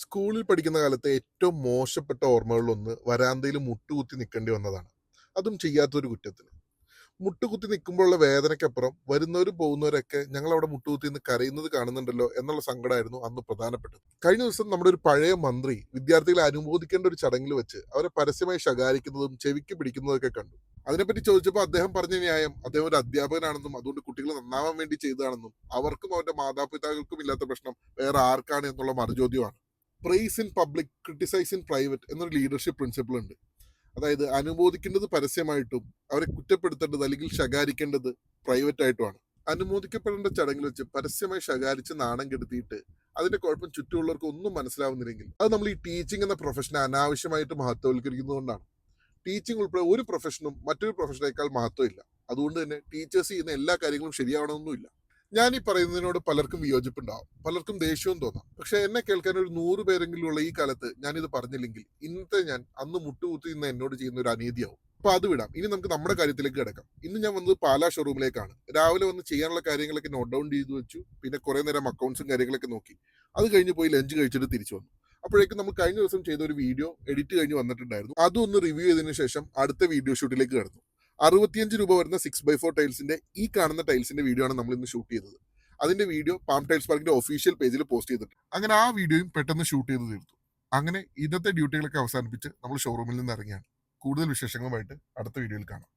സ്കൂളിൽ പഠിക്കുന്ന കാലത്തെ ഏറ്റവും മോശപ്പെട്ട ഓർമ്മകളിലൊന്ന് വരാന്തയിൽ മുട്ടുകുത്തി നിൽക്കേണ്ടി വന്നതാണ്. അതും ചെയ്യാത്തൊരു കുറ്റത്തിന്. മുട്ടുകുത്തി നിൽക്കുമ്പോഴുള്ള വേദനയ്ക്കപ്പുറം വരുന്നവരും പോകുന്നവരൊക്കെ ഞങ്ങൾ അവിടെ മുട്ടുകുത്തി നിന്ന് കരയുന്നത് കാണുന്നുണ്ടല്ലോ എന്നുള്ള സങ്കടമായിരുന്നു അന്ന് പ്രധാനപ്പെട്ടത്. കഴിഞ്ഞ ദിവസം നമ്മുടെ ഒരു പഴയ മന്ത്രി വിദ്യാർത്ഥികളെ അനുമോദിക്കേണ്ട ഒരു ചടങ്ങിൽ വെച്ച് അവരെ പരസ്യമായി ശകാരിക്കുന്നതും ചെവിക്ക് പിടിക്കുന്നതൊക്കെ കണ്ടു. അതിനെപ്പറ്റി ചോദിച്ചപ്പോൾ അദ്ദേഹം പറഞ്ഞ ന്യായം അദ്ദേഹം ഒരു അധ്യാപകനാണെന്നും അതുകൊണ്ട് കുട്ടികൾ നന്നാവാൻ വേണ്ടി ചെയ്തതാണെന്നും അവർക്കും അവരുടെ മാതാപിതാക്കൾക്കും ഇല്ലാത്ത പ്രശ്നം വേറെ ആർക്കാണ് എന്നുള്ള മറുചോദ്യമാണ്. Praise in public, criticise in private എന്നൊരു ലീഡർഷിപ്പ് പ്രിൻസിപ്പിൾ ഉണ്ട്. അതായത് അനുമോദിക്കേണ്ടത് പരസ്യമായിട്ടും അവരെ കുറ്റപ്പെടുത്തേണ്ടത് അല്ലെങ്കിൽ ശകാരിക്കേണ്ടത് പ്രൈവറ്റ് ആയിട്ടുമാണ്. അനുമോദിക്കപ്പെടേണ്ട ചടങ്ങിൽ വെച്ച് പരസ്യമായി ശകാരിച്ച് നാണം കെടുത്തിയിട്ട് അതിന്റെ കുഴപ്പം ചുറ്റുമുള്ളവർക്ക് ഒന്നും മനസ്സിലാവുന്നില്ലെങ്കിൽ അത് നമ്മൾ ഈ ടീച്ചിങ് എന്ന പ്രൊഫഷനെ അനാവശ്യമായിട്ട് മഹത്വവൽക്കരിക്കുന്നതുകൊണ്ടാണ്. ടീച്ചിങ് ഉൾപ്പെടെ ഒരു പ്രൊഫഷനും മറ്റൊരു പ്രൊഫഷനേക്കാൾ മഹത്വമില്ല. അതുകൊണ്ട് തന്നെ ടീച്ചേഴ്സ് ചെയ്യുന്ന എല്ലാ കാര്യങ്ങളും ശരിയാവണമെന്നില്ല. ഞാൻ ഈ പറയുന്നതിനോട് പലർക്കും വിയോജിപ്പുണ്ടാവും, പലർക്കും ദേഷ്യവും തോന്നാം. പക്ഷെ എന്നെ കേൾക്കാൻ ഒരു 100 പേരെങ്കിലും ഉള്ള ഈ കാലത്ത് ഞാനിത് പറഞ്ഞില്ലെങ്കിൽ ഇന്നത്തെ ഞാൻ അന്ന് മുട്ടുകുത്തി നിന്ന് എന്നോട് ചെയ്യുന്ന ഒരു അനീതിയാവും. അപ്പൊ അത് വിടാം. ഇനി നമുക്ക് നമ്മുടെ കാര്യത്തിലേക്ക് കിടക്കാം. ഇന്ന് ഞാൻ വന്നത് പാലാ ഷോറൂമിലേക്കാണ്. രാവിലെ വന്ന് ചെയ്യാനുള്ള കാര്യങ്ങളൊക്കെ നോട്ട് ഡൗൺ ചെയ്തു വെച്ചു. പിന്നെ കുറെ നേരം അക്കൗണ്ട്സും കാര്യങ്ങളൊക്കെ നോക്കി. അത് കഴിഞ്ഞ് പോയി ലഞ്ച് കഴിച്ചിട്ട് തിരിച്ചു വന്നു. അപ്പോഴേക്കും നമ്മൾ കഴിഞ്ഞ ദിവസം ചെയ്ത ഒരു വീഡിയോ എഡിറ്റ് കഴിഞ്ഞ് വന്നിട്ടുണ്ടായിരുന്നു. അതൊന്ന് റിവ്യൂ ചെയ്തതിനു ശേഷം അടുത്ത വീഡിയോ ഷൂട്ടിലേക്ക് കടന്നു. 65 രൂപ വരുന്ന 6x4 ടൈൽസിന്റെ ഈ കാണുന്ന ടൈൽസിന്റെ വീഡിയോ ആണ് നമ്മൾ ഇന്ന് ഷൂട്ട് ചെയ്തത്. അതിന്റെ വീഡിയോ പാം ടൈൽസ് പാർക്കിന്റെ ഒഫീഷ്യൽ പേജിൽ പോസ്റ്റ് ചെയ്തിട്ടുണ്ട്. അങ്ങനെ ആ വീഡിയോയും പെട്ടെന്ന് ഷൂട്ട് ചെയ്ത് തീർത്തു. അങ്ങനെ ഇന്നത്തെ ഡ്യൂട്ടികളൊക്കെ അവസാനിപ്പിച്ച് നമ്മൾ ഷോറൂമിൽ നിന്ന് ഇറങ്ങിയാണ്. കൂടുതൽ വിശേഷങ്ങളുമായിട്ട് അടുത്ത വീഡിയോയിൽ കാണാം.